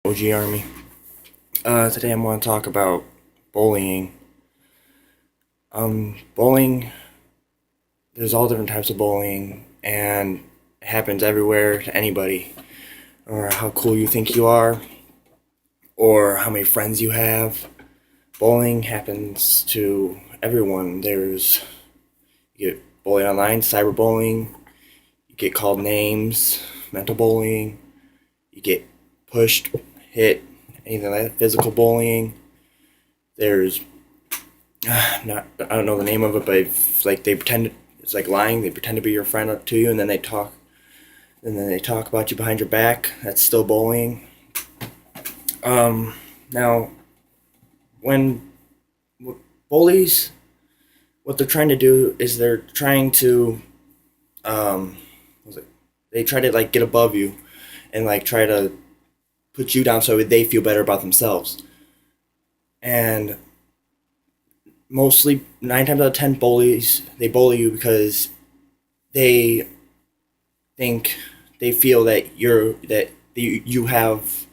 OG Army. Today I'm going to talk about bullying. Bullying, there's all different types of bullying, and it happens everywhere to anybody, or how cool you think you are, or how many friends you have. Bullying happens to everyone. You get bullied online, cyberbullying, you get called names, mental bullying, you get pushed, hit, anything like that, physical bullying. There's not I don't know the name of it, but if, like they pretend it's like lying. They pretend to be your friend up to you, and then they talk about you behind your back. That's still bullying. Now, when bullies, what they're trying to do is they're trying to, what was it? They try to like get above you, and like try to put you down so they feel better about themselves. And mostly 9 times out of 10 bullies they bully you because they think they feel that you have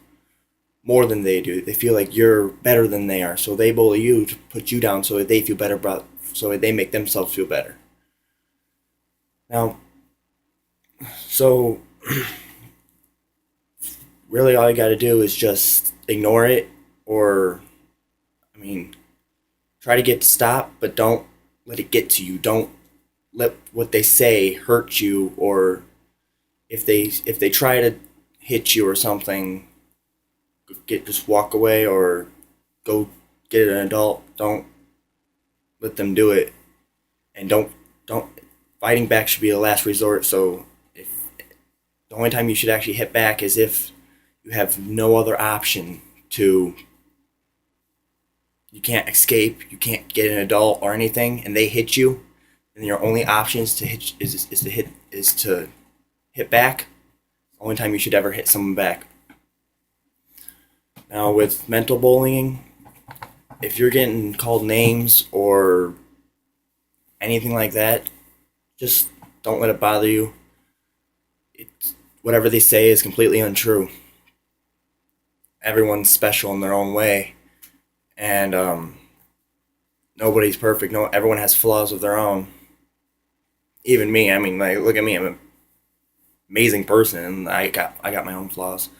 more than they do. They feel like you're better than they are, so they bully you to put you down so that they feel better about, so they make themselves feel better. Now, so really all you got to do is just ignore it, or I mean, try to get to stop, but don't let it get to you. Don't let what they say hurt you, or if they try to hit you or something, just walk away or go get an adult. Don't let them do it, and don't fighting back should be the last resort. So if the only time you should actually hit back is if you have no other option to, you can't escape, you can't get an adult or anything, and they hit you, and your only option is to hit back. Only time you should ever hit someone back. Now with mental bullying, if you're getting called names or anything like that, just don't let it bother you. Whatever they say is completely untrue. Everyone's special in their own way, and nobody's perfect. No, everyone has flaws of their own. Even me. I mean, like, look at me. I'm an amazing person, and I got my own flaws.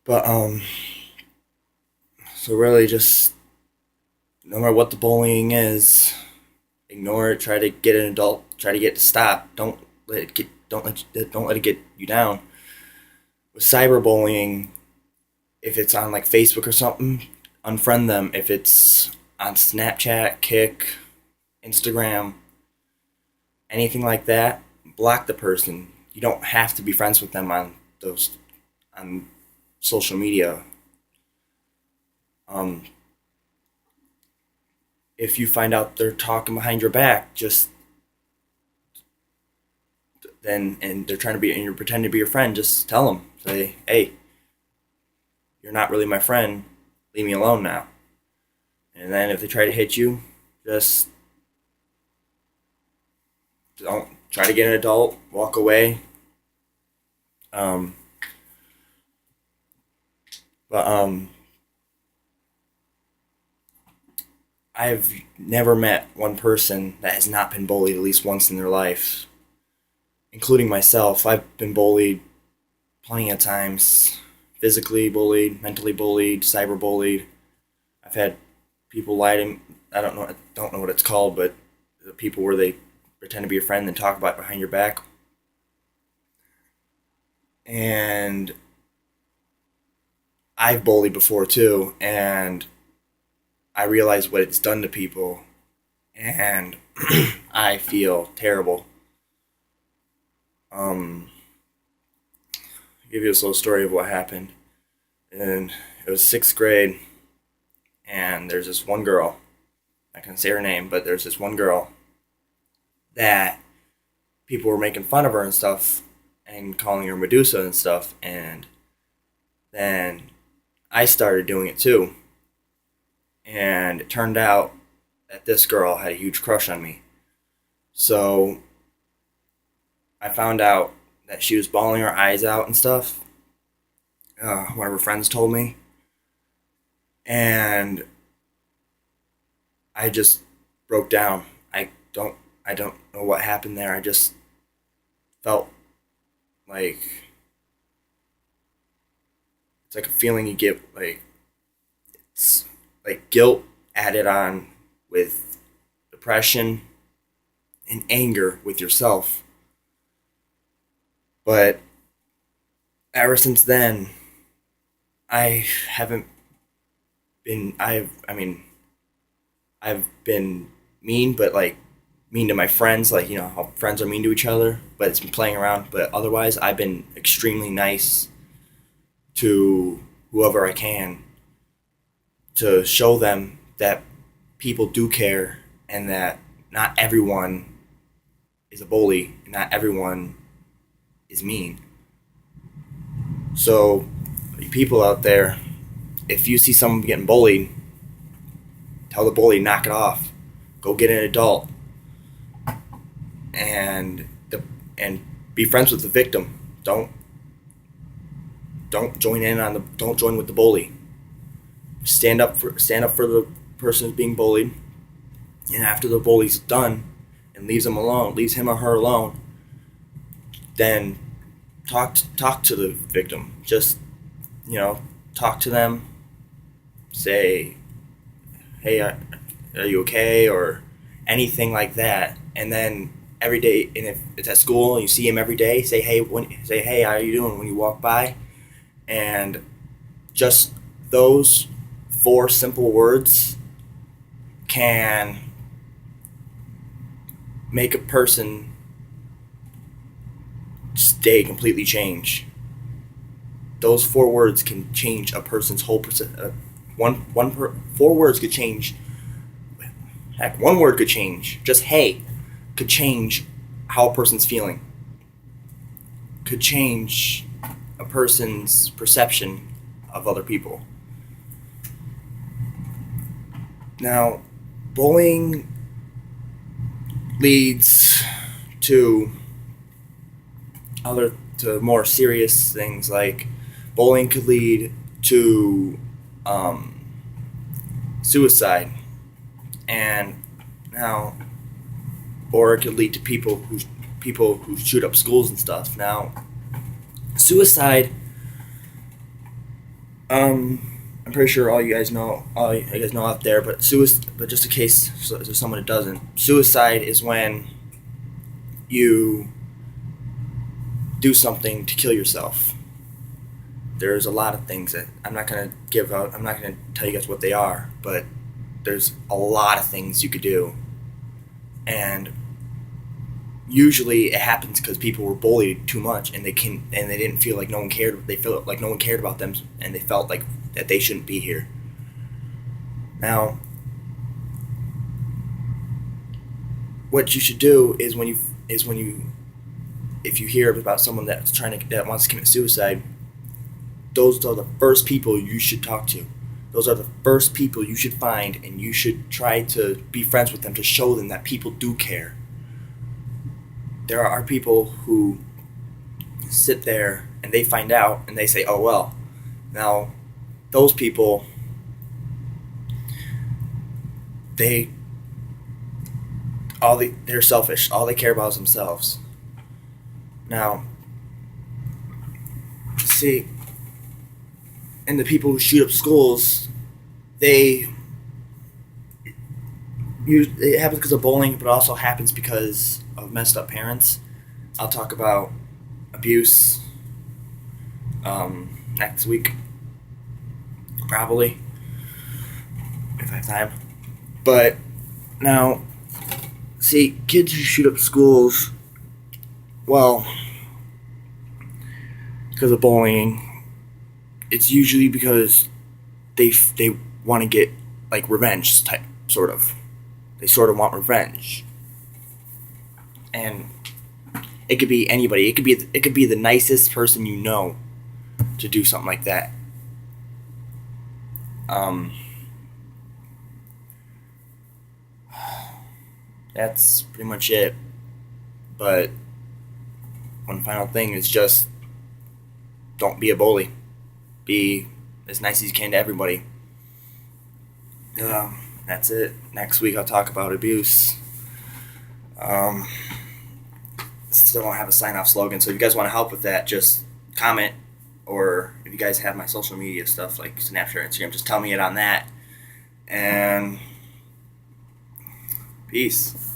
But so really, just no matter what the bullying is, ignore it. Try to get an adult. Try to get it to stop. Don't let it get. Don't let it get you down. With cyberbullying, if it's on like Facebook or something, unfriend them. If it's on Snapchat, Kick, Instagram, anything like that, block the person. You don't have to be friends with them on social media. Um, if you find out they're talking behind your back, just then and they're trying to be and you're pretending to be your friend, just tell them. Say, hey, you're not really my friend. Leave me alone now. And then if they try to hit you, just don't try to get an adult. Walk away. Um, but I've never met one person that has not been bullied at least once in their life, including myself. I've been bullied plenty of times, physically bullied, mentally bullied, cyber bullied. I've had people lie to me. I don't know what it's called, but the people where they pretend to be your friend and talk about it behind your back. And I've bullied before too, and I realize what it's done to people, and I feel terrible. Um, I'll give you this little story of what happened. And it was sixth grade, and there's this one girl. I can't say her name, but there's this one girl that people were making fun of her and stuff, and calling her Medusa and stuff. And then I started doing it too, and it turned out that this girl had a huge crush on me. So I found out that she was bawling her eyes out and stuff, One of her friends told me, and I just broke down. Don't I don't know what happened there. I just felt like it's like a feeling you get, like it's like guilt added on with depression and anger with yourself. But ever since then, I haven't been. I've been mean, but like mean to my friends, like how friends are mean to each other. But it's been playing around. But otherwise, I've been extremely nice to whoever I can to show them that people do care and that not everyone is a bully, and not everyone is mean. So, you people out there, if you see someone getting bullied, tell the bully knock it off. Go get an adult and and be friends with the victim. Don't join in on the don't join with the bully. Stand up for the person who's being bullied, and after the bully's done and leaves him or her alone, then talk to the victim. Just talk to them. Say, hey, are you okay, or anything like that. And then every day, and if it's at school and you see him every day, say hey, how are you doing when you walk by, and just those four simple words can make a person stay completely change. Those four words can change a person's whole percent. Four words could change. Heck, one word could change. Just hey, could change how a person's feeling. Could change a person's perception of other people. Now, bullying leads to more serious things, like bullying could lead to suicide, and now, or it could lead to people who shoot up schools and stuff. Now, suicide. I'm pretty sure all you guys know out there, but but just in case there's someone that doesn't, suicide is when you do something to kill yourself. There's a lot of things that I'm not gonna give out. I'm not gonna tell you guys what they are, but there's a lot of things you could do, and usually it happens because people were bullied too much, and they didn't feel like no one cared. They felt like no one cared about them, and they felt like that they shouldn't be here. Now, what you should do is when you if you hear about someone that wants to commit suicide, those are the first people you should talk to. Those are the first people you should find, and you should try to be friends with them to show them that people do care. There are people who sit there and they find out and they say, "Oh well." Now, those people, they they're selfish. All they care about is themselves. Now, see, and the people who shoot up schools, they it happens because of bullying, but it also happens because of messed up parents. I'll talk about abuse next week, probably, if I have time. But now, see, kids who shoot up schools, well, because of bullying, it's usually because they want to get like revenge type, sort of. They sort of want revenge, and it could be anybody. It could be the nicest person you know to do something like that. That's pretty much it. But one final thing is just don't be a bully. be as nice as you can to everybody. That's it. Next week I'll talk about abuse. Um, Still don't have a sign off slogan, so if you guys want to help with that, just comment, or if you guys have my social media stuff like Snapchat, Instagram, just tell me it on that. And peace.